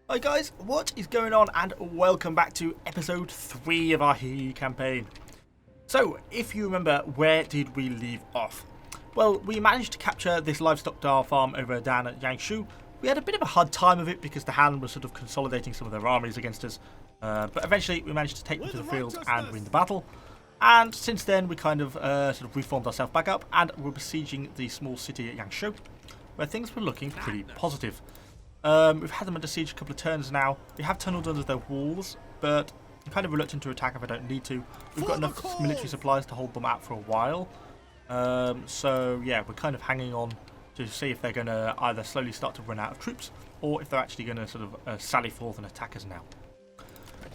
Hi guys, what is going on, and welcome back to episode 3 of our He campaign. So, if you remember, where did we leave off? Well, we managed to capture this livestock farm over down at Yangshu. We had a bit of a hard time of it because the Han was sort of consolidating some of their armies against us. But eventually we managed to take them to the field and win the battle. And since then we kind of sort of reformed ourselves back up and we're besieging the small city at Yangshu, where things were looking pretty positive. We've had them under siege a couple of turns now. We have tunneled under their walls, but I'm kind of reluctant to attack if I don't need to. We've got enough military supplies to hold them out for a while. So yeah, we're kind of hanging on to see if they're going to either slowly start to run out of troops, or if they're actually going to sort of sally forth and attack us now.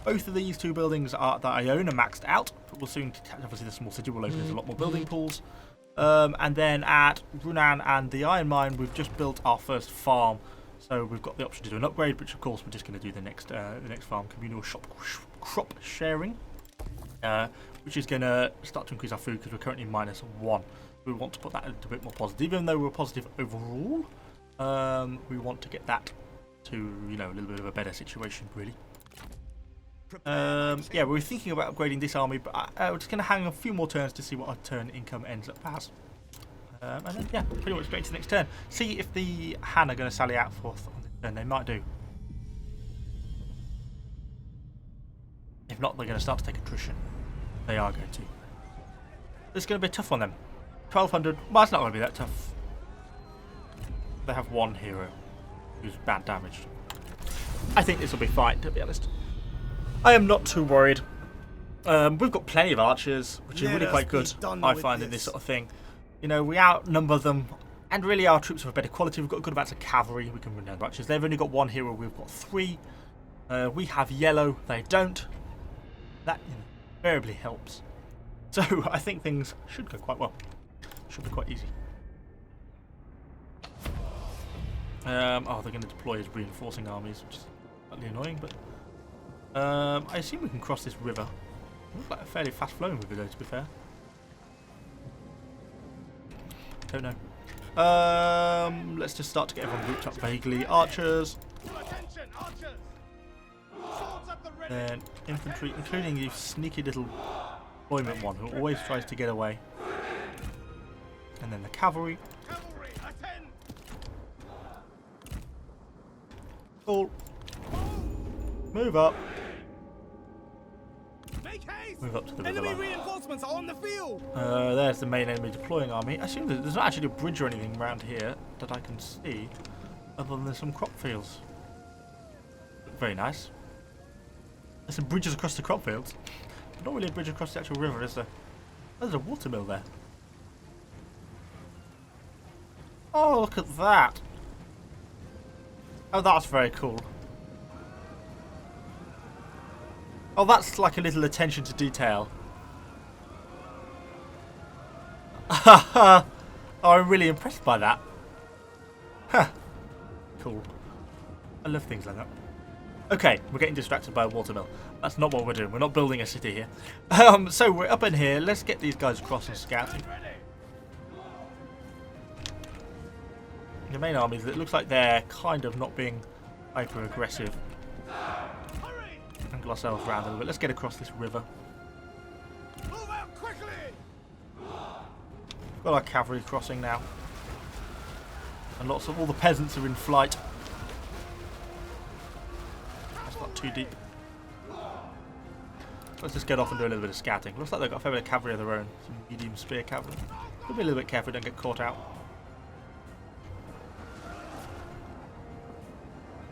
Both of these two buildings that I own are maxed out, but we'll soon, obviously the small city will open a lot more building pools. And then at Runan and the Iron Mine, we've just built our first farm. So we've got the option to do an upgrade, which of course we're just going to do the next farm communal crop sharing, which is going to start to increase our food because we're currently -1. We want to put that a little bit more positive, even though we're positive overall. We want to get that to a little bit of a better situation, really. Yeah, we're thinking about upgrading this army, but we're just going to hang a few more turns to see what our turn income ends up as. And then, yeah, pretty much straight to the next turn. See if the Han are going to sally out forth on this turn. They might do. If not, they're going to start to take attrition. They are going to. It's going to be tough on them. 1200. Well, it's not going to be that tough. They have one hero who's bad damaged. I think this will be fine, to be honest. I am not too worried. We've got plenty of archers, which is really quite good, I find, in this sort of thing. You know, we outnumber them, and really our troops are of better quality. We've got good amounts of cavalry. We can run down the archers. They've only got one hero. We've got 3. We have yellow. They don't. That invariably helps. So I think things should go quite well. Should be quite easy. Oh, they're going to deploy as reinforcing armies, which is slightly annoying, but I assume we can cross this river. It looks like a fairly fast-flowing river, though, to be fair. Don't know. Let's just start to get everyone grouped up vaguely. Archers. Then infantry, including the sneaky little deployment one who always tries to get away. And then the cavalry. Cool. Move up. Move up to the river. Enemy reinforcements are on the field. There's the main enemy deploying army. I assume there's not actually a bridge or anything around here that I can see, other than there's some crop fields. Very nice. There's some bridges across the crop fields. But not really a bridge across the actual river, is there? Oh, there's a watermill there. Oh, look at that. Oh, that's very cool. Oh, that's like a little attention to detail. Oh, I'm really impressed by that. Huh. Cool. I love things like that. Okay, we're getting distracted by a watermill. That's not what we're doing. We're not building a city here. So we're up in here. Let's get these guys across and scouting. The main armies, it looks like they're kind of not being hyper aggressive. Angle ourselves around a little bit. Let's get across this river. Move out quickly. We've got our cavalry crossing now. And lots of all the peasants are in flight. That's not too deep. Let's just get off and do a little bit of scouting. Looks like they've got a fair bit of cavalry of their own. Some medium spear cavalry. We'll be a little bit careful, don't get caught out.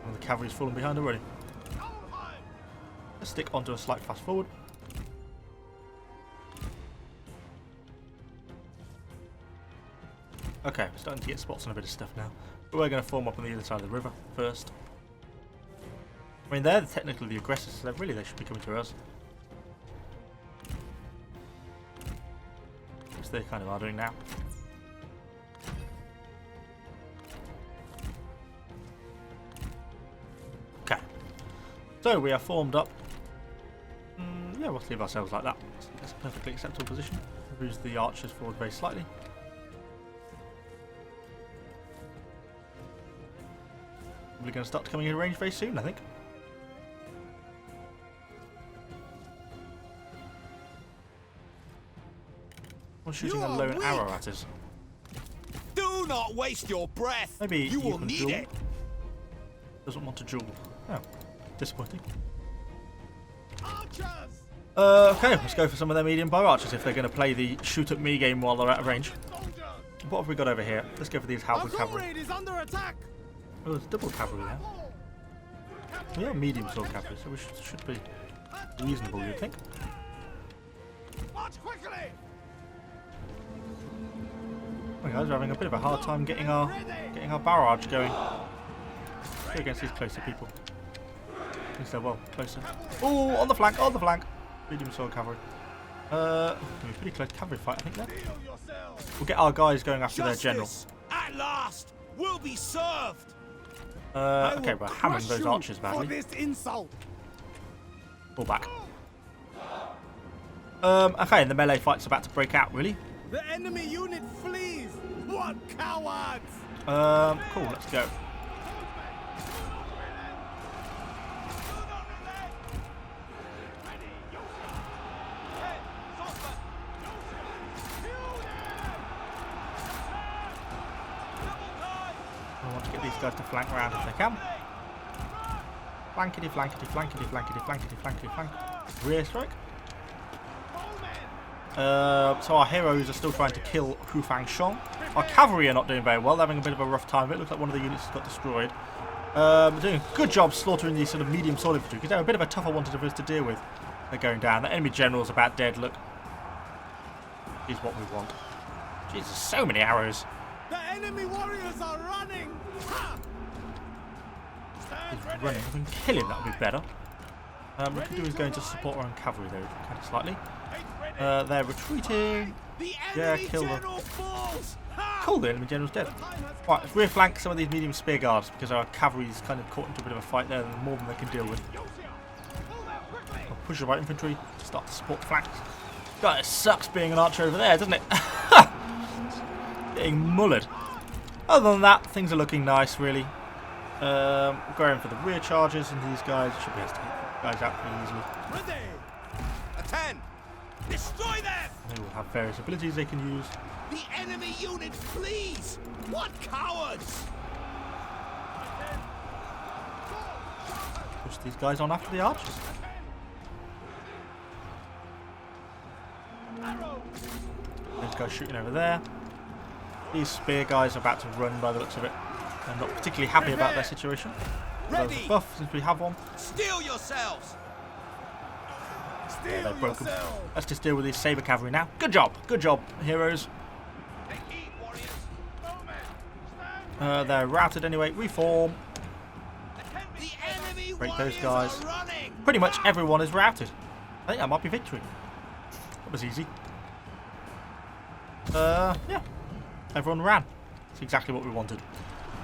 And the cavalry's fallen behind already. Let's stick onto a slight fast forward. Okay, we're starting to get spots on a bit of stuff now. But we're going to form up on the other side of the river first. I mean, they're technically the aggressors, so really they should be coming to us. Which they kind of are doing now. Okay. So we are formed up. Yeah, we'll leave ourselves like that. That's a perfectly acceptable position. Moves the archers forward very slightly. Probably going to start coming in range very soon, I think. I'm shooting a lone arrow at us. Do not waste your breath. Maybe you will can need duel. it. Doesn't want to duel. Oh, disappointing. Archers. Okay, let's go for some of their medium bow archers if they're going to play the shoot at me game while they're out of range. What have we got over here? Let's go for these halberd cavalry. Is under attack. Oh, there's double cavalry there. We are medium sword cavalry, so we should be reasonable, you'd think. March quickly. Oh, guys, we're having a bit of a hard time getting our barrage going. Go against these closer people. At least they're well closer. Oh, on the flank, on the flank. Medium sword cavalry. Pretty close cavalry fight, I think. There. We'll get our guys going after their general. At last, will be served. Okay, we're hammering those archers badly. For this insult. Pull back. Okay, and the melee fight's about to break out. Really? The enemy unit flees. What cowards! Cool. Let's go. I want to get these guys to flank around if they can. Flankety, flankety, flankety, flankety, flankety, flankety, flank. Rear strike. So our heroes are still trying to kill Hu Fang Shong. Our cavalry are not doing very well. They're having a bit of a rough time. It looks like one of the units has got destroyed. Doing a good job slaughtering these sort of medium sword infantry because they're a bit of a tougher one for us to deal with. They're going down. The enemy general's about dead. Look, is what we want. Jesus, so many arrows. The enemy warriors are running. Ha! He's running. If we can kill him, that would be better. What we can do is go into support our own cavalry though, kind of slightly. They're retreating. Yeah, kill them. Cool, the enemy general's dead. Right, let's rear flank some of these medium spear guards because our cavalry's kind of caught into a bit of a fight there, more than they can deal with. I'll push the right infantry to start to support flanks. God, it sucks being an archer over there, doesn't it? Getting mullered. Other than that, things are looking nice, really. Going for the rear charges, and these guys should be able to take the guys out pretty easily. Ready. Attend. Destroy them. They will have various abilities they can use. The enemy unit flees. What cowards! Push these guys on after the archers. These guys shooting over there. These spear guys are about to run by the looks of it. They're not particularly happy about their situation. There's a buff since we have one. Steel yourselves. Yeah, they're broken. Let's just deal with these saber cavalry now. Good job, heroes. They're routed anyway. Reform. Break those guys. Pretty much everyone is routed. I think that might be victory. That was easy. Yeah. Everyone ran. That's exactly what we wanted.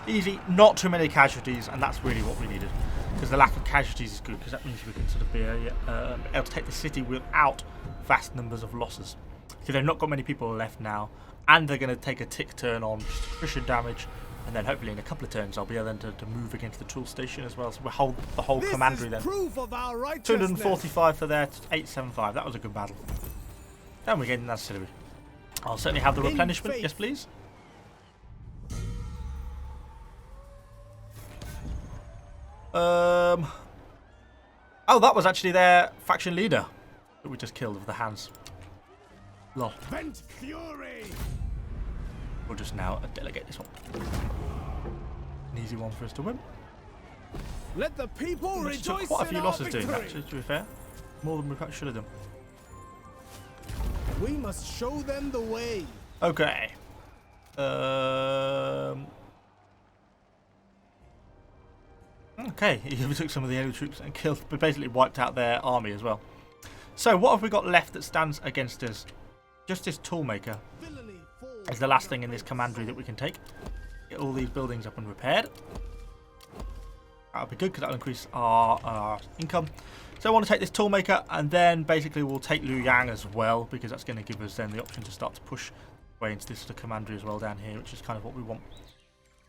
Easy, not too many casualties, and that's really what we needed. Because the lack of casualties is good, because that means we can sort of be able to take the city without vast numbers of losses. So they've not got many people left now, and they're going to take a tick turn on attrition damage, and then hopefully in a couple of turns I'll be able to move against the tool station as well. So we'll hold the whole commandery then. Proof of our 245 for their 875. That was a good battle. Then we're getting that artillery. I'll certainly have the replenishment. Yes, please. Oh, that was actually their faction leader that we just killed with the hands. Lol. Vent fury. We'll just now delegate this one. An easy one for us to win. Let the people We rejoice took quite a few in losses our doing that, victory. to be fair. More than we perhaps should have done. We must show them the way. Okay. Okay, he took some of the enemy troops and killed, but basically wiped out their army as well. So what have we got left that stands against us? Just this toolmaker is the last thing in this commandery that we can take. Get all these buildings up and repaired. That'll be good because that'll increase our income. So I want to take this toolmaker, and then basically we'll take Liu Yang as well, because that's going to give us then the option to start to push way into this sort of commandery as well down here, which is kind of what we want.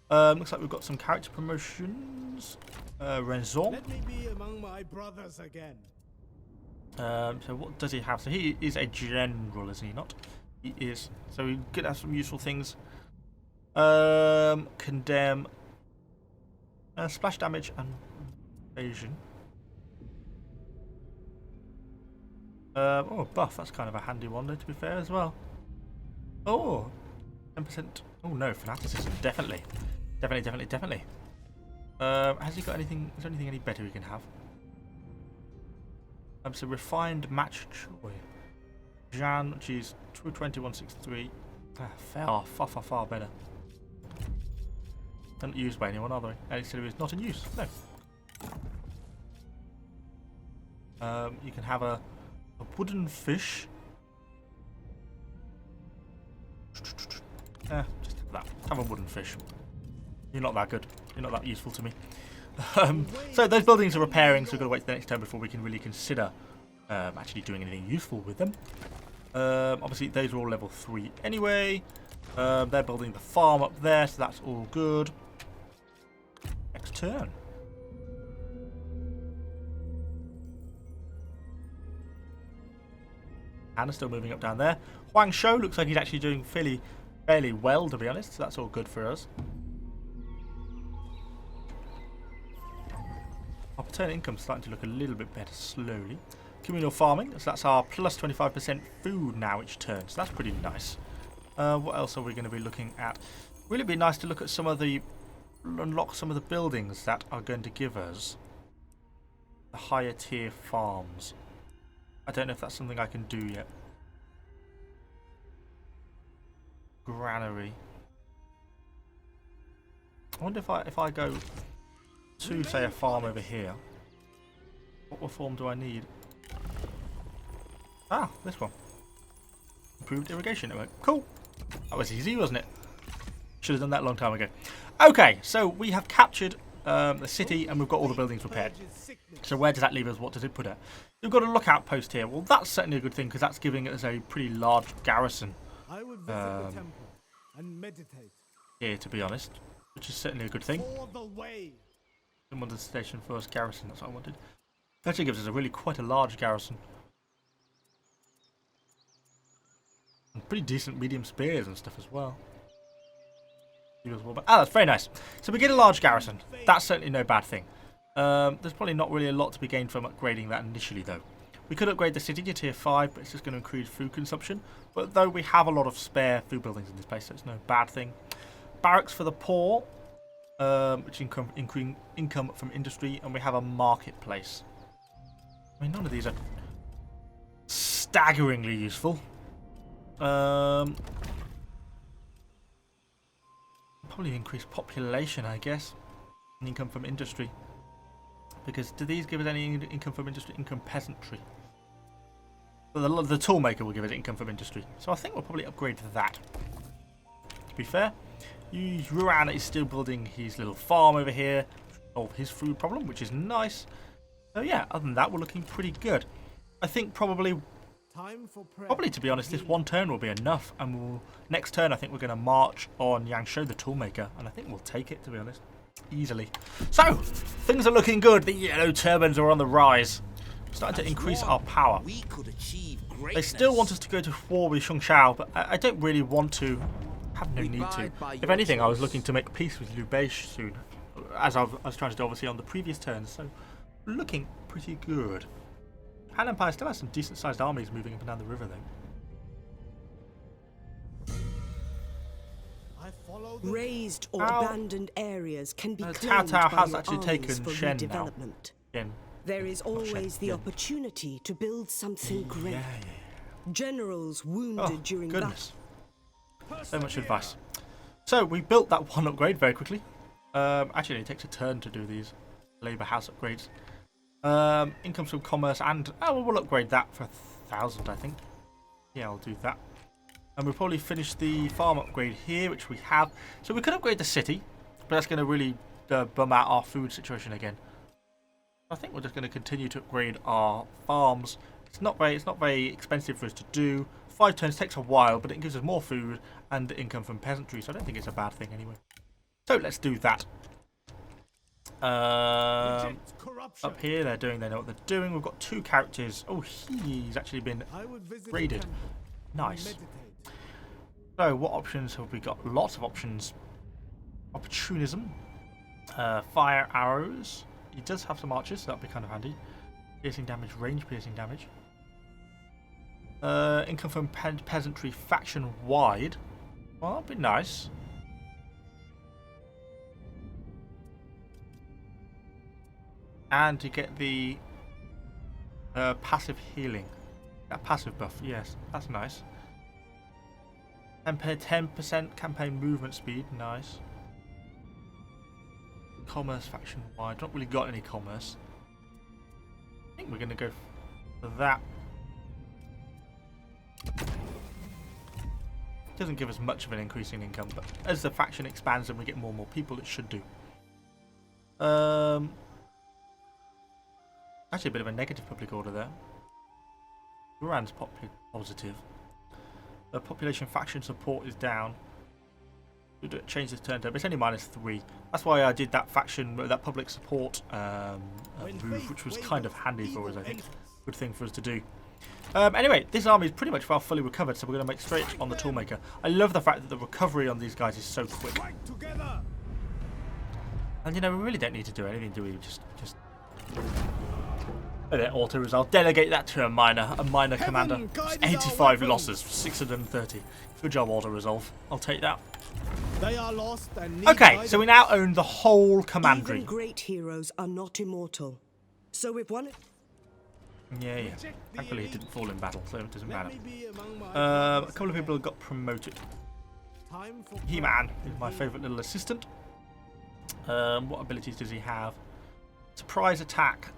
Looks like we've got some character promotions. Raison. Let me be among my brothers again. So what does he have? So he is a general, is he not? He is. So he could have some useful things. Condemn. Splash damage and evasion. Oh, buff. That's kind of a handy one, though, to be fair, as well. Oh, 10%. Oh no, fanaticism. Definitely. Definitely. Has he got anything? Is there anything any better he can have? So refined match joy. Jan, which is 220, 163. Far better. Not used by anyone, are they? Actually, it's not in use. No. You can have a wooden fish. Just have that. Have a wooden fish. You're not that good. You're not that useful to me. So those buildings are repairing, so we've got to wait till the next turn before we can really consider actually doing anything useful with them. Obviously, those are all level 3 anyway. They're building the farm up there, so that's all good. Next turn. Hannah's still moving up down there. Huang Shou looks like he's actually doing fairly well, to be honest, so that's all good for us. Our paternal income's starting to look a little bit better slowly. Communal farming, so that's our plus 25% food now each turn, so that's pretty nice. What else are we going to be looking at? Really be nice to look at some of the, unlock some of the buildings that are going to give us the higher tier farms. I don't know if that's something I can do yet. Granary. I wonder if I go to, say, a farm over here. What form do I need? Ah, this one. Improved irrigation network. Cool. That was easy, wasn't it? Should have done that a long time ago. Okay, so we have captured the city and we've got all the buildings repaired. So where does that leave us? What does it put at? We've got a lookout post here. Well, that's certainly a good thing because that's giving us a pretty large garrison. I would visit the temple and meditate. Here, to be honest, which is certainly a good thing. For the way. Someone to station first garrison. That's what I wanted. That actually gives us a really quite a large garrison. And pretty decent medium spears and stuff as well. Ah, that's very nice. So we get a large garrison. That's certainly no bad thing. There's probably not really a lot to be gained from upgrading that initially, though. We could upgrade the city to tier 5, but it's just going to increase food consumption. But though we have a lot of spare food buildings in this place, so it's no bad thing. Barracks for the poor, which income from industry, and we have a marketplace. I mean, none of these are staggeringly useful. Probably increase population, I guess, and income from industry. Because do these give us any income from industry? Income peasantry. Well, the toolmaker will give us income from industry. So I think we'll probably upgrade that. To be fair, Ruan is still building his little farm over here to solve his food problem, which is nice. So yeah, other than that, we're looking pretty good. I think probably, to be honest, this one turn will be enough. And next turn, I think we're going to march on Yangsho, the toolmaker. And I think we'll take it, to be honest. Easily. So, things are looking good. The yellow turbans are on the rise. Starting to increase our power. They still want us to go to war with Shungshao, but I don't really want to. Have no need to. If anything, I was looking to make peace with Liu Bei soon, as I was trying to do obviously on the previous turns. So, looking pretty good. Han Empire still has some decent-sized armies moving up and down the river, though. Raised or abandoned areas can be Cao claimed Cao by has your actually armies taken for Shen now. redevelopment. Shen. There is always the Shen. opportunity to build something great. Yeah. Generals wounded during Goodness. So much advice. So we built that one upgrade very quickly. Actually, it takes a turn to do these labour house upgrades. Incomes from commerce and we'll upgrade that for 1,000, I think. Yeah, I'll do that. And we'll probably finish the farm upgrade here, which we have. So we could upgrade the city, but that's going to really bum out our food situation again. I think we're just going to continue to upgrade our farms. It's not very expensive for us to do. 5 turns takes a while, but it gives us more food and income from peasantry, so I don't think it's a bad thing anyway. So let's do that. Reject corruption. Up here, they know what they're doing. We've got 2 characters. Oh, he's actually been I would visit raided. the temple and Nice. meditate. So, what options have we got? Lots of options. Opportunism. Fire arrows. He does have some archers, so that'd be kind of handy. Piercing damage, range piercing damage. Income from peasantry faction wide. Well, that'd be nice. And to get the passive healing. That passive buff, yes, that's nice. 10% campaign movement speed, nice. Commerce faction wide, not really got any commerce. I think we're going to go for that. Doesn't give us much of an increase in income, but as the faction expands and we get more and more people, it should do. Actually, a bit of a negative public order there. Duran's positive. The population faction support is down. We'll change this turn to, but it's only -3. That's why I did that faction, that public support move, which was kind of handy for us, I think. Good thing for us to do. Anyway, this army is pretty much well fully recovered, so we're going to make straight on the toolmaker. I love the fact that the recovery on these guys is so quick. And you know, we really don't need to do anything, do we? Just auto resolve. Delegate that to a minor commander. 85 losses, 630. Good job, auto resolve. I'll take that. They are lost and need Okay, so we now own the whole commandery. Even great heroes are not immortal. So if one... Yeah. Thankfully he didn't fall in battle, so it doesn't matter. Let me be among my A couple of people got promoted. time for He-Man is my favourite little assistant. What abilities does he have? Surprise attack.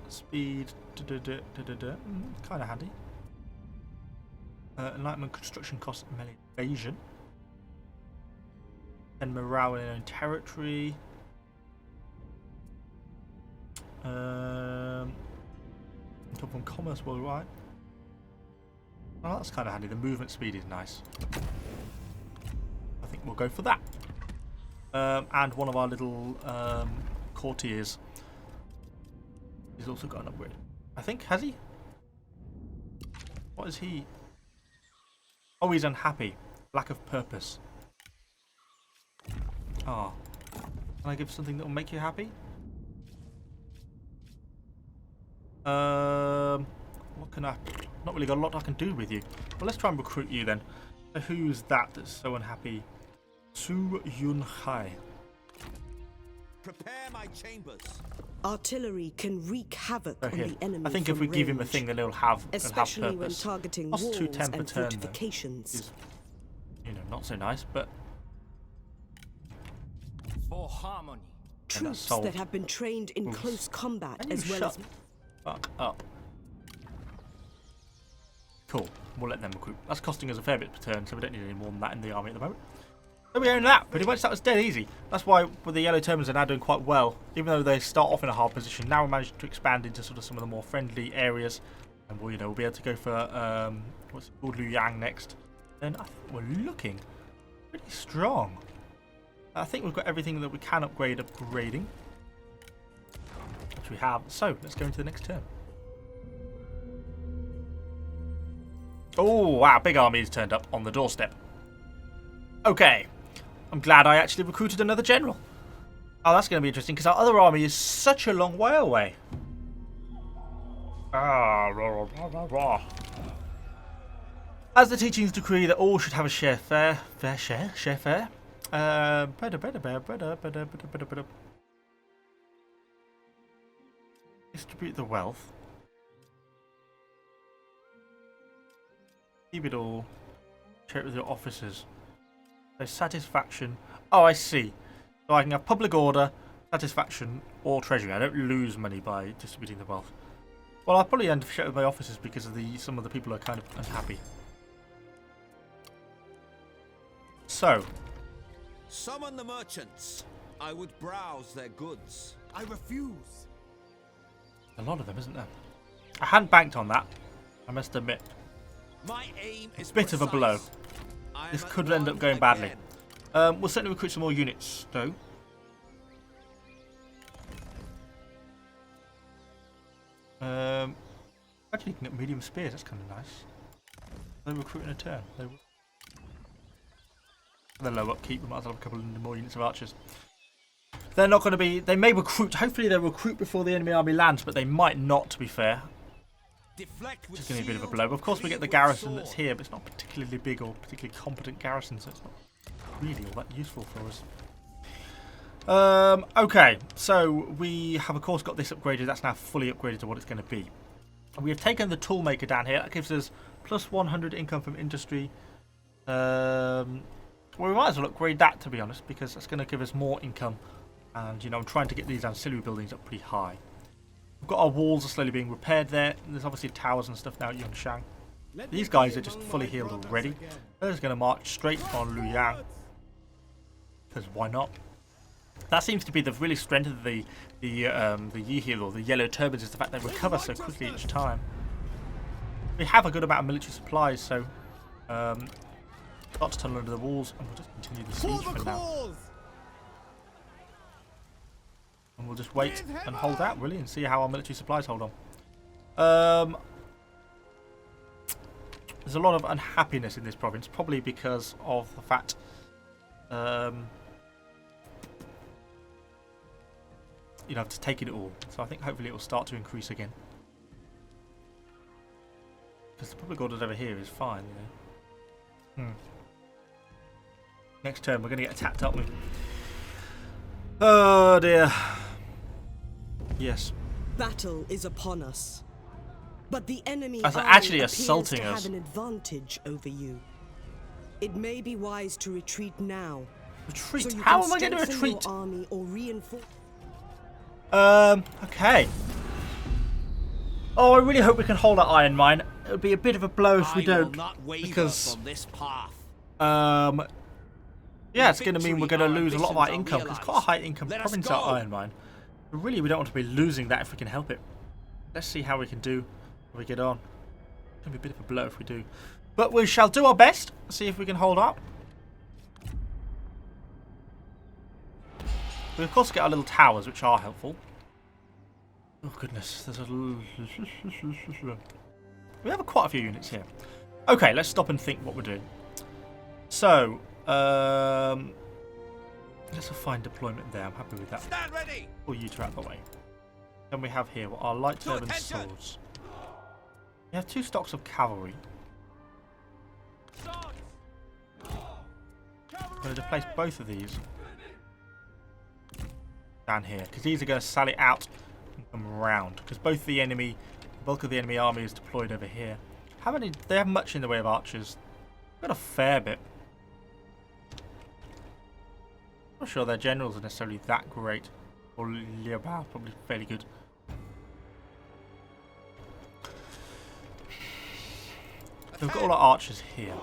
Speed. Kind of handy. Enlightenment, construction cost, melee evasion. And morale in own territory. Top on commerce worldwide. Oh, that's kind of handy. The movement speed is nice. I think we'll go for that. And one of our little courtiers. He's also got an upgrade. I think, has he? What is he? Oh, he's unhappy. Lack of purpose. Ah. Can I give something that will make you happy? What can I... Not really got a lot I can do with you. Well, let's try and recruit you then. So who's that that's so unhappy? Su Yun Hai. prepare my chambers. Artillery can wreak havoc Oh, on here. the enemy. I think if we from give him a range, thing, then he'll have especially when purpose. targeting Costs walls 210 per and turn, though, fortifications. is, you know, not so nice, but For harmony. and that's Troops solved. that have been trained in Oof. close combat Can you as well shut as fuck up? Cool. We'll let them recruit. That's costing us a fair bit per turn, so we don't need any more than that in the army at the moment. So we own that. Pretty much that was dead easy. That's why the Yellow Turbans are now doing quite well. Even though they start off in a hard position, now we're managing to expand into sort of some of the more friendly areas. And we'll, we'll be able to go for, what's it called, Luyang next. Then I think we're looking pretty strong. I think we've got everything that we can upgrading. Which we have. So, let's go into the next turn. Oh, wow, big army has turned up on the doorstep. Okay. I'm glad I actually recruited another general. Oh, that's going to be interesting, because our other army is such a long way away. As the teachings decree that all should have a share fare. Distribute the wealth. Keep it all. Share it with your officers. So satisfaction. Oh, I see. So I can have public order, satisfaction, or treasury. I don't lose money by distributing the wealth. Well, I'll probably end up sharing with my officers because of some of the people are kind of unhappy. So. Summon the merchants. I would browse their goods. I refuse. A lot of them, isn't there? I hadn't banked on that, I must admit. My aim is Bit of a blow. precise. I am This at could end one up going badly. again. We'll certainly recruit some more units, though. Actually, you can get medium spears. That's kind of nice. They recruit in a turn. They're low upkeep. We might as well have a couple of more units of archers. They're not going to be... They may recruit. Hopefully they'll recruit before the enemy army lands, but they might not, to be fair. Just going to be a bit of a blow. But of course, we get the garrison that's here, but it's not particularly big or particularly competent garrison, so it's not really all that useful for us. Okay, so we have, of course, got this upgraded. That's now fully upgraded to what it's going to be. We have taken the toolmaker down here. That gives us plus 100 income from industry. Well, we might as well upgrade that, to be honest, because that's going to give us more income. And, you know, I'm trying to get these ancillary buildings up pretty high. We've got our walls are slowly being repaired there. There's obviously towers and stuff now at Yongshang. These guys are just fully healed already. They're just going to march straight on Luoyang. Because why not? That seems to be the really strength of the Yihil or the yellow turbans, is the fact they recover so quickly each time. We have a good amount of military supplies, so start to tunnel under the walls, and we'll just continue the siege for now. And we'll just wait and hold out, really, and see how our military supplies hold on. There's a lot of unhappiness in this province, probably because of the fact you know, to take it all. So I think hopefully it will start to increase again. Because the public orders over here is fine, you know. Next turn we're going to get attacked, aren't we? Oh dear. Yes. Battle is upon us. But the enemy That's army actually appears assaulting to us. have an advantage over you. It may be wise to retreat now. Retreat? So you How can am I going to strengthen your retreat? army or reinforce. Okay. Oh, I really hope we can hold that iron mine. It would be a bit of a blow if we don't. Because from this path. yeah, it's going to mean we're going to lose a lot of our income. Because it's quite a high income Let us province, go. our iron mine. But really, we don't want to be losing that if we can help it. Let's see how we can do if we get on. It's going to be a bit of a blow if we do. But we shall do our best. See if we can hold up. We of course get our little towers, which are helpful. Oh goodness, there's a we have quite a few units here. Okay, let's stop and think what we're doing. So, let's find deployment there. I'm happy with that. Stand ready. Pull you two out of the way. Then we have here our light turban swords. We have 2 stocks of cavalry. I'm going to place both of these down here, because these are going to sally out and come round, because both the bulk of the enemy army is deployed over here. How many? They have much in the way of archers. Got a fair bit. Not sure their generals are necessarily that great. Or Liu Bao, probably fairly good. We've got all our archers here.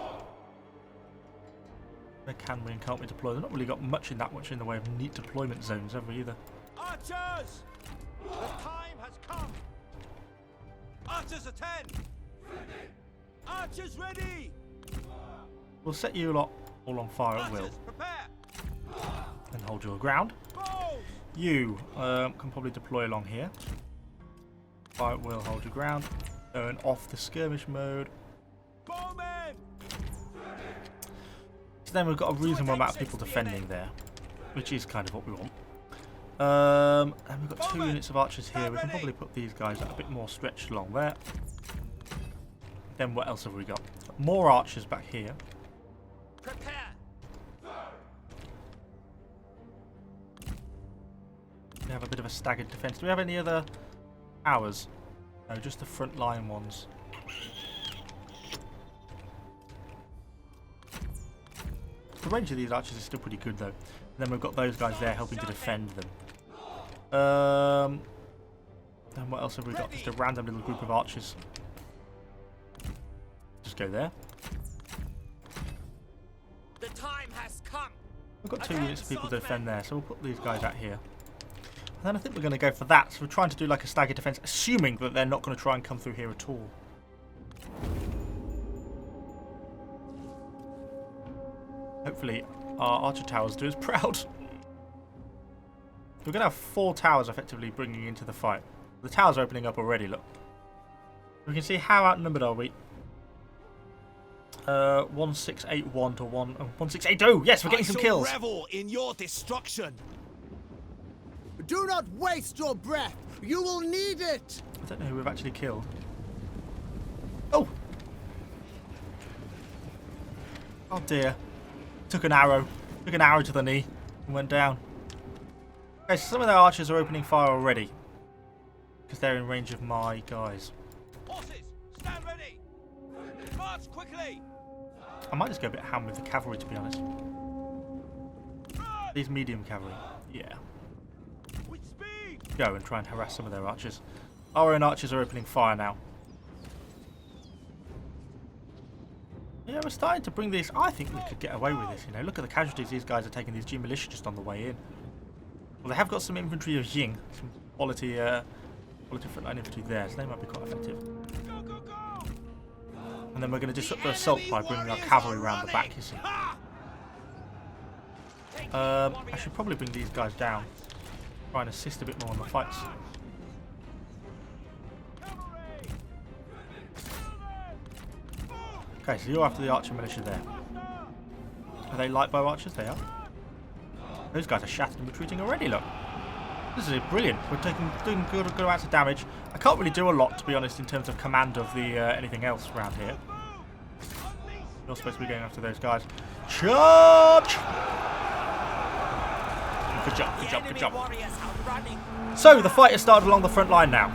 Where can we and can't we deploy? They've not really got much in the way of neat deployment zones, have we, either? Archers! The time has come! Archers attend! Ready. Archers ready! We'll set you lot all on fire at will. Archers, prepare! And hold your ground. Bows! You can probably deploy along here. Fire at will, hold your ground. Turn off the skirmish mode. Bowmen! So then we've got a reasonable amount of people defending there, which is kind of what we want. And we've got 2 units of archers here. We can probably put these guys a bit more stretched along there. Then what else have we got? More archers back here. Prepare! We have a bit of a staggered defence. Do we have any other towers? No, just the front line ones. The range of these archers is still pretty good, though. And then we've got those guys there helping to defend them. Then what else have we got? Just a random little group of archers. Just go there. The time has come! We've got 2 units of people to defend there, so we'll put these guys out here. And then I think we're going to go for that. So we're trying to do like a staggered defence, assuming that they're not going to try and come through here at all. Hopefully our archer towers do us proud. We're going to have 4 towers effectively bringing into the fight. The towers are opening up already, look. We can see how outnumbered are we. 1681 to 1682. Yes, we're getting some kills. Revel in your destruction. Do not waste your breath. You will need it. I don't know who we've actually killed. Oh! Oh dear. Took an arrow to the knee and went down. Okay, so some of their archers are opening fire already. Because they're in range of my guys. Horses, stand ready. March quickly. I might just go a bit ham with the cavalry, to be honest. These medium cavalry. Yeah. With speed. Go and try and harass some of their archers. Our own archers are opening fire now. Yeah, we're starting to bring these. I think we could get away with this, you know. Look at the casualties these guys are taking, these G militia just on the way in. Well, they have got some infantry of Ying, some quality frontline infantry there, so they might be quite effective. Go, go, go. And then we're going to disrupt the assault by bringing our cavalry around the back, you see. I should probably bring these guys down. Try and assist a bit more in the fights. Okay, so you're after the archer militia there. Are they light bow archers? They are. Those guys are shattered and retreating already, look. This is brilliant. We're doing good amounts of damage. I can't really do a lot, to be honest, in terms of command of the anything else around here. You're supposed to be going after those guys. Charge! Good job, good job, good job. So, the fight has started along the front line now.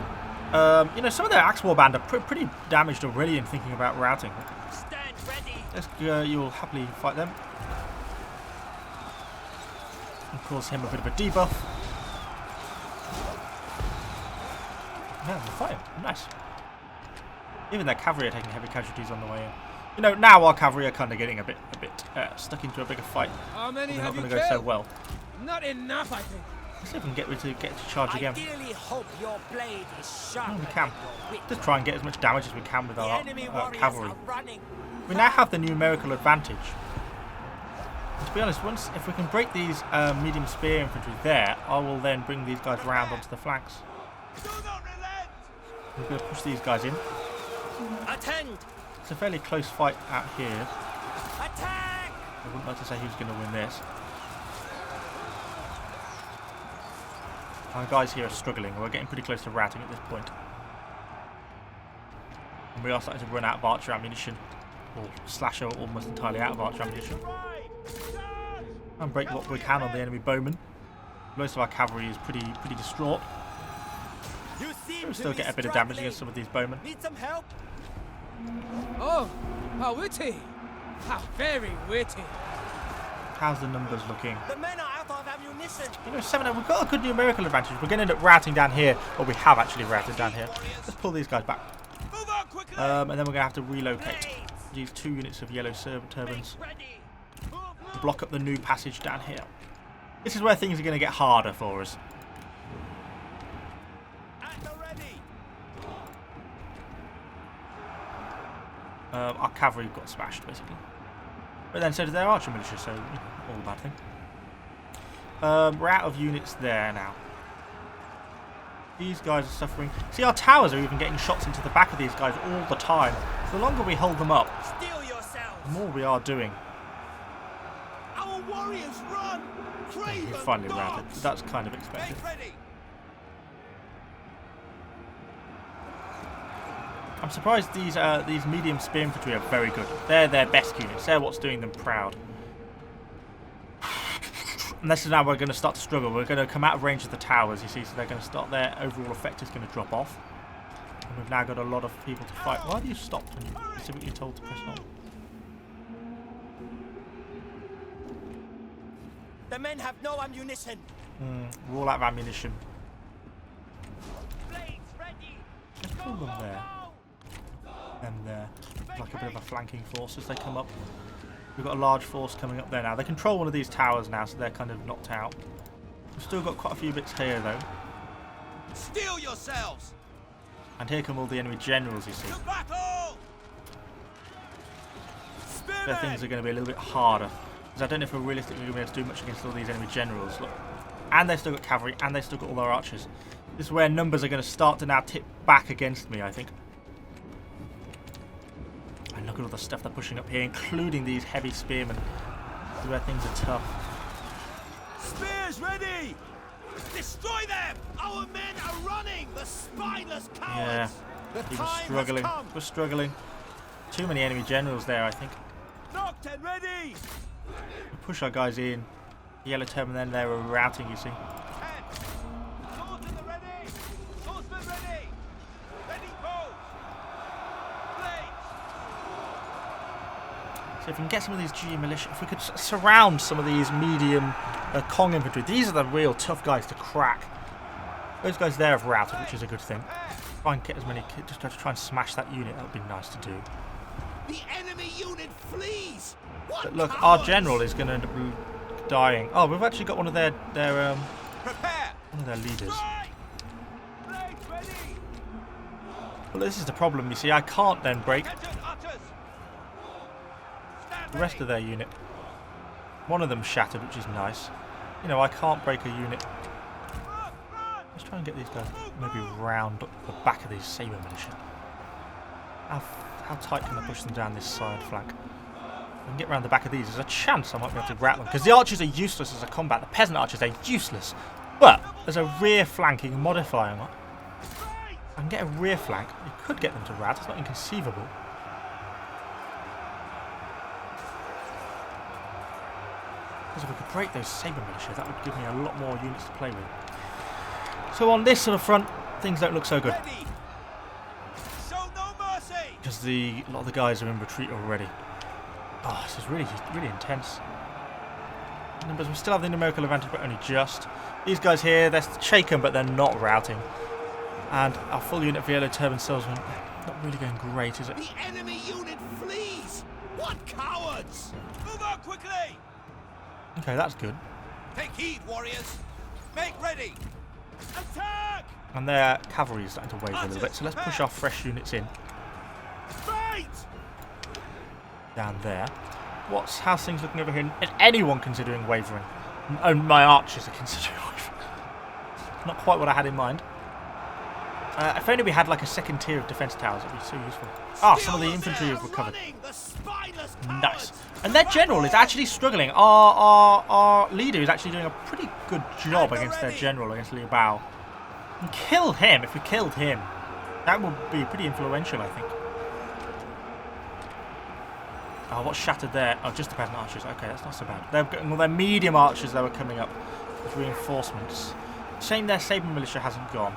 You know, some of their Axe War band are pretty damaged already in thinking about routing. Stand ready. You will happily fight them. And cause him a bit of a debuff. Yeah, they're fighting. Nice. Even their cavalry are taking heavy casualties on the way in. You know, now our cavalry are kind of getting a bit stuck into a bigger fight. How many They're not have going you to go so killed? well. Not enough, I think. Let's see if we can get to charge again. Ideally hope your blade is sharp. Oh, we can. Just try and get as much damage as we can with The our enemy warriors cavalry. are running. We now have the numerical advantage. And to be honest, if we can break these medium spear infantry there, I will then bring these guys round onto the flanks. Do not relent. We're going to push these guys in. Attend. It's a fairly close fight out here. Attack. I wouldn't like to say who's going to win this. Our guys here are struggling. We're getting pretty close to routing at this point. And we are starting to run out of archer ammunition. Or slash almost entirely out of archer ammunition. And break what we can on the enemy bowmen. Most of our cavalry is pretty distraught. You seem We'll to still be get a bit of struggling. damage against some of these bowmen. Need some help? Oh, how witty. How very witty. How's the numbers looking? The men are out of ammunition. You know, 7-0, we've got a good numerical advantage. We're going to end up routing down here. Or we have actually routed down here. Let's pull these guys back. Move on quickly. And then we're going to have to relocate. Use 2 units of yellow turbans. Ready. Move, move. Block up the new passage down here. This is where things are going to get harder for us. At the ready. Our cavalry got smashed, basically. But then so did their archer militia, so all a bad thing. We're out of units there now. These guys are suffering. See, our towers are even getting shots into the back of these guys all the time. The longer we hold them up, Steel the yourselves. more we are doing. Our warriors run. We've Craven finally routed. dogs. That's kind of expected. Make ready. I'm surprised these medium spear infantry are very good. They're their best units. They're what's doing them proud. And this is now we're going to start to struggle. We're going to come out of range of the towers, you see, so they're going to start, their overall effect is going to drop off. And we've now got a lot of people to fight. Why have you stopped when you're specifically told to press on? The men have no ammunition. We're all out of ammunition. Blades ready. Let's pull them there. And there. Like a bit of a flanking force as they come up. We've got a large force coming up there now. They control one of these towers now, so they're kind of knocked out. We've still got quite a few bits here, though. Steel yourselves. And here come all the enemy generals, you see. To battle. Their things are going to be a little bit harder. Because I don't know if we're realistically going to be able to do much against all these enemy generals. Look. And they've still got cavalry, and they've still got all their archers. This is where numbers are going to start to now tip back against me, I think. And look at all the stuff they're pushing up here, including these heavy spearmen. This is where things are tough. Spears ready! Destroy them! Our men are running! The spineless Yeah, cowards! The he was time struggling. has come! We're struggling. Too many enemy generals there, I think. Knocked and ready! We push our guys in. Yellow turban, then they were routing, you see. Swordsmen ready! Swordsmen ready! Ready, bows! Blades! So if we can get some of these G militia, if we could surround some of these medium Kong infantry, these are the real tough guys to crack. Those guys there have routed, which is a good thing. Try and get as many, just to try and smash that unit. That would be nice to do. The enemy unit flees! What But look, cowards! our general is going to end up dying. Oh, we've actually got one of their Prepare! one of their leaders. Strike! Blades ready! Well, this is the problem. You see, I can't then break Attention, archers! Stand the rest of their unit. One of them shattered, which is nice. You know, I can't break a unit. Let's try and get these guys maybe round the back of these saber militia. How tight can I push them down this side flank? If I can get around the back of these, there's a chance I might be able to grab them. Because the archers are useless as a combat. The peasant archers are useless. But there's a rear flanking modifier. If I can get a rear flank, you could get them to rout. It's not inconceivable. Because if we could break those saber militia, that would give me a lot more units to play with. So on this sort of front, things don't look so good. ready! Show no mercy! Because a lot of the guys are in retreat already. Oh, this is really intense. Numbers, we still have the numerical advantage, but only just. These guys here, they're shaken, but they're not routing. And our full unit of yellow turban salesmen, not really going great, is it? The enemy unit flees! What cowards! Move on quickly! Okay, that's good. Take heed, warriors! Make ready! Attack! And their cavalry is starting to waver a little bit, so let's push our fresh units in. Fight! Down there. How's things looking over here? Is anyone considering wavering? Oh, my archers are considering wavering. Not quite what I had in mind. If only we had like a second tier of defense towers, it'd be so useful. Ah, some of the infantry have recovered. Nice. And their general is actually struggling. Our leader is actually doing a pretty good job against their general, against Liu Bao. And kill him, if we killed him. That would be pretty influential, I think. Oh, what's shattered there? Oh, just the peasant archers. Okay, that's not so bad. They're getting all their medium archers that were coming up with reinforcements. Shame their saber militia hasn't gone.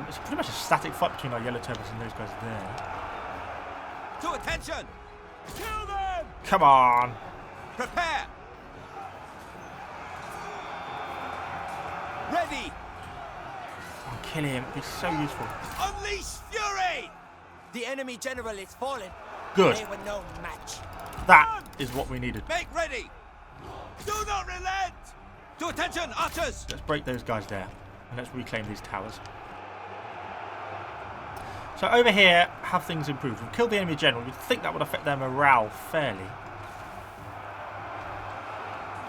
It's pretty much a static fight between our yellow turbans and those guys there. To attention! Kill them! Come on! Prepare! Ready! Oh, kill him. It'd be so useful. Unleash fury! The enemy general is fallen. Good. They were no match. That is what we needed. Make ready! Do not relent! To attention, archers! Let's break those guys there. And let's reclaim these towers. So over here, have things improved? We've killed the enemy general. You'd think that would affect their morale fairly.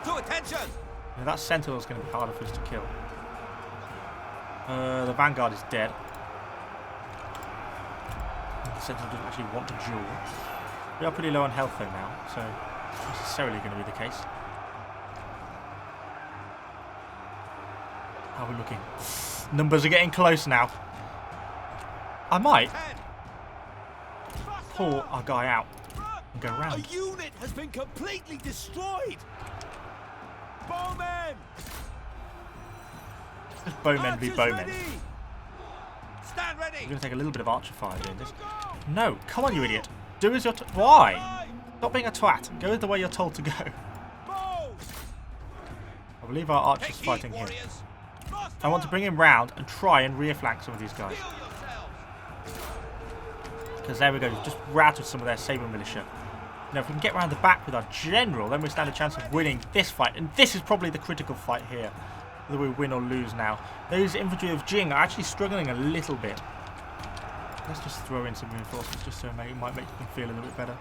To attention! Now, that sentinel is going to be harder for us to kill. The vanguard is dead. The sentinel doesn't actually want to duel. We are pretty low on health though now, so not necessarily going to be the case. How are we looking? Numbers are getting close now. I might pull our guy out and go A round. unit has been completely destroyed! Bowmen! Just bowmen be Archers bowmen. ready! Stand ready! We're going to take a little bit of archer fire doing this. No, come on, you idiot. Do as you're Why? Line! Stop being a twat. Go the way you're told to go. Bows! I believe our archer's Take heed, fighting him. warriors! I want to bring him round and try and rear flank some of these guys. Heal yourselves! Because there we go, we've just routed some of their saber militia. Now, if we can get around the back with our general, then we stand a chance of winning this fight. And this is probably the critical fight here, whether we win or lose now. Those infantry of Jing are actually struggling a little bit. Let's just throw in some reinforcements just so it might make them feel a little bit better.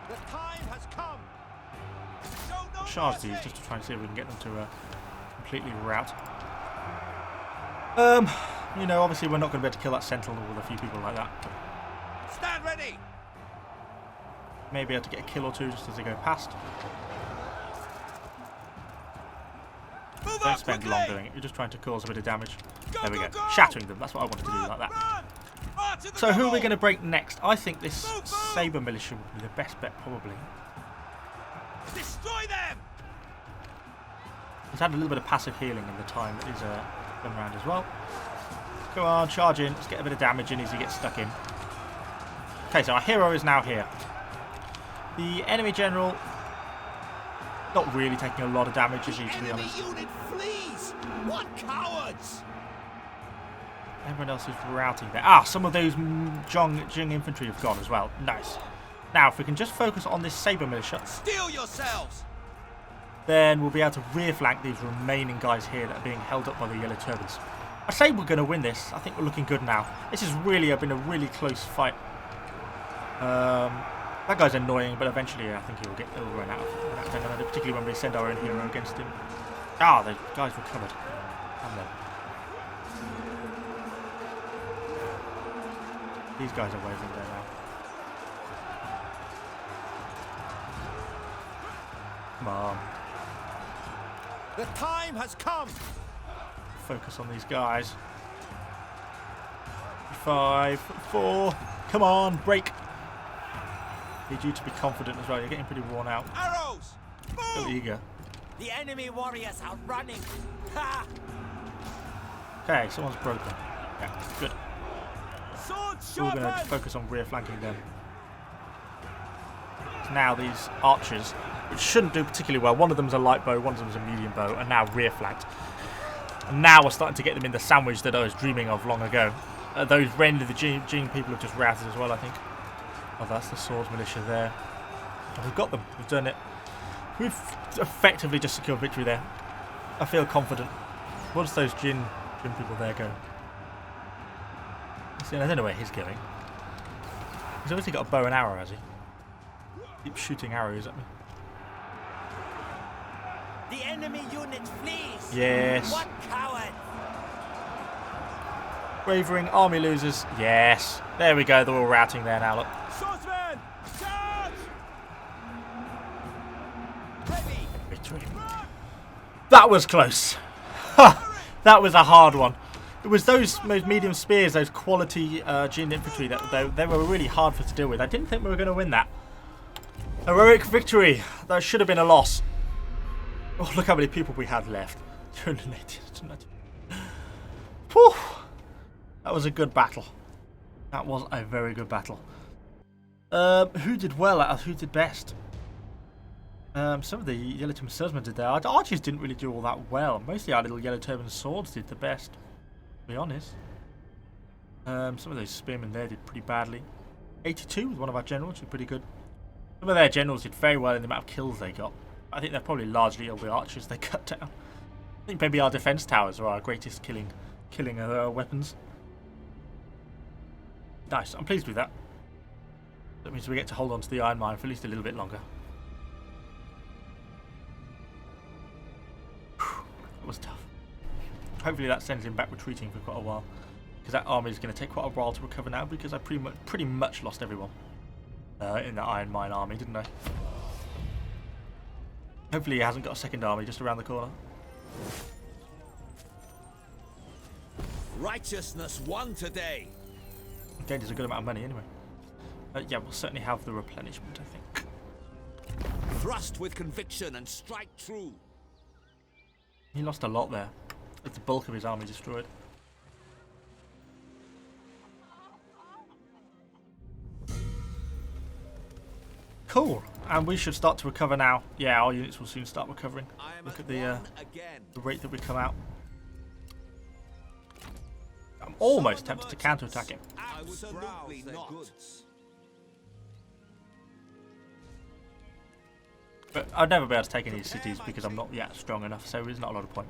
The time has come! charge these just to try and see if we can get them to completely rout. You know, obviously we're not going to be able to kill that sentinel with a few people like that. Stand ready. Maybe able to get a kill or two just as they go past. Move Don't up spend quickly. long doing it. You're just trying to cause a bit of damage. Go, There we go, go. go. Shattering them. That's what I wanted to do, Run, like that. run. March to the So who are we goal. going to break next? I think this Move, move. Saber Militia would be the best bet, probably. Destroy them. He's had a little bit of passive healing in the time that he's been around as well. Come on, charge in. Let's get a bit of damage in as he gets stuck in. Okay, so our hero is now here. The enemy general, not really taking a lot of damage, is he, to be Enemy honest. unit flees. What cowards! Everyone else is routing there. Ah, some of those Jing infantry have gone as well. Nice. Now, if we can just focus on this Saber Militia, Steel yourselves. then we'll be able to rear flank these remaining guys here that are being held up by the Yellow Turbans. I say we're going to win this. I think we're looking good now. This has really been a really close fight. That guy's annoying, but eventually I think he'll run out of stamina, particularly when we send our own hero against him. Ah, the guys recovered. Damn them. These guys are waving there now. Come on. The time has come. Focus on these guys. 5, 4. Come on, break. Need you to be confident as well. You're getting pretty worn out. Arrows. Still Move. eager. The enemy warriors are running. Ha! Okay, someone's broken. Yeah, good. Sword So we're going to sharpened. focus on rear flanking them. So now these archers, which shouldn't do particularly well. One of them's a light bow, one of them's a medium bow, and now rear flanked. And now we're starting to get them in the sandwich that I was dreaming of long ago. Those Rend the Gene people have just routed as well, I think. Oh, that's the Swords Militia there. Oh, we've got them. We've done it. We've effectively just secured victory there. I feel confident. Once those Jin people there go. See, I don't know where he's going. He's obviously got a bow and arrow, has he? Keeps shooting arrows at me. The enemy unit flees. Yes. What coward! Wavering army losers. Yes. There we go. They're all routing there now. Look. Swordsman. Charge. Ready. Victory. That was close. Ha! That was a hard one. It was those medium spears, those quality Jin infantry that they were really hard for us to deal with. I didn't think we were going to win that. Heroic victory. That should have been a loss. Oh, look how many people we had left. 280. Whew. That was a good battle. That was a very good battle. Who did well out of who did best? Some of the Yellow Turban swordsmen did there. Our archers didn't really do all that well. Mostly our little Yellow Turban swords did the best, to be honest. Some of those spearmen there did pretty badly. 82 was one of our generals, did pretty good. Some of their generals did very well in the amount of kills they got. I think they're probably largely all the archers they cut down. I think maybe our defense towers are our greatest killing weapons. Nice, I'm pleased with that. That means we get to hold on to the iron mine for at least a little bit longer. That was tough. Hopefully that sends him back retreating for quite a while, because that army is going to take quite a while to recover now, because I pretty much lost everyone in the iron mine army, didn't I? Hopefully he hasn't got a second army just around the corner. Righteousness won today. Gained us a good amount of money anyway. Yeah, we'll certainly have the replenishment, I think. Thrust with conviction and strike true. He lost a lot there. That's the bulk of his army destroyed. Cool. And we should start to recover now. Yeah, our units will soon start recovering. Look at the rate that we come out. I'm almost tempted to counterattack him. Absolutely not. But I'd never be able to take any of these cities because I'm not yet strong enough, so there's not a lot of point.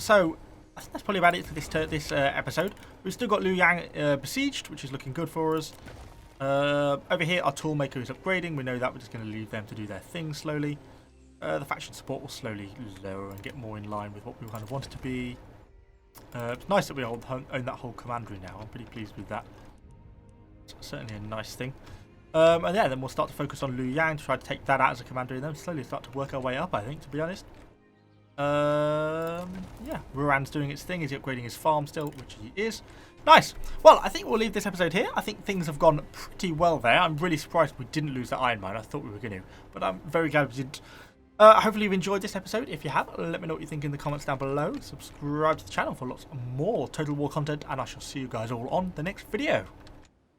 So I think that's probably about it for this episode. We've still got Luoyang besieged, which is looking good for us. Over here, our toolmaker is upgrading. We know that we're just going to leave them to do their thing slowly. The faction support will slowly lower and get more in line with what we kind of want it to be. It's nice that we own that whole commandery now. I'm pretty pleased with that. It's certainly a nice thing. And yeah, then we'll start to focus on Liu Yang to try to take that out as a commander and then slowly start to work our way up, I think, to be honest. Yeah, Ruran's doing its thing. He's upgrading his farm still, which he is. Nice. Well, I think we'll leave this episode here. I think things have gone pretty well there. I'm really surprised we didn't lose that iron mine. I thought we were going to, but I'm very glad we didn't. Hopefully you've enjoyed this episode. If you have, let me know what you think in the comments down below. Subscribe to the channel for lots more Total War content, and I shall see you guys all on the next video.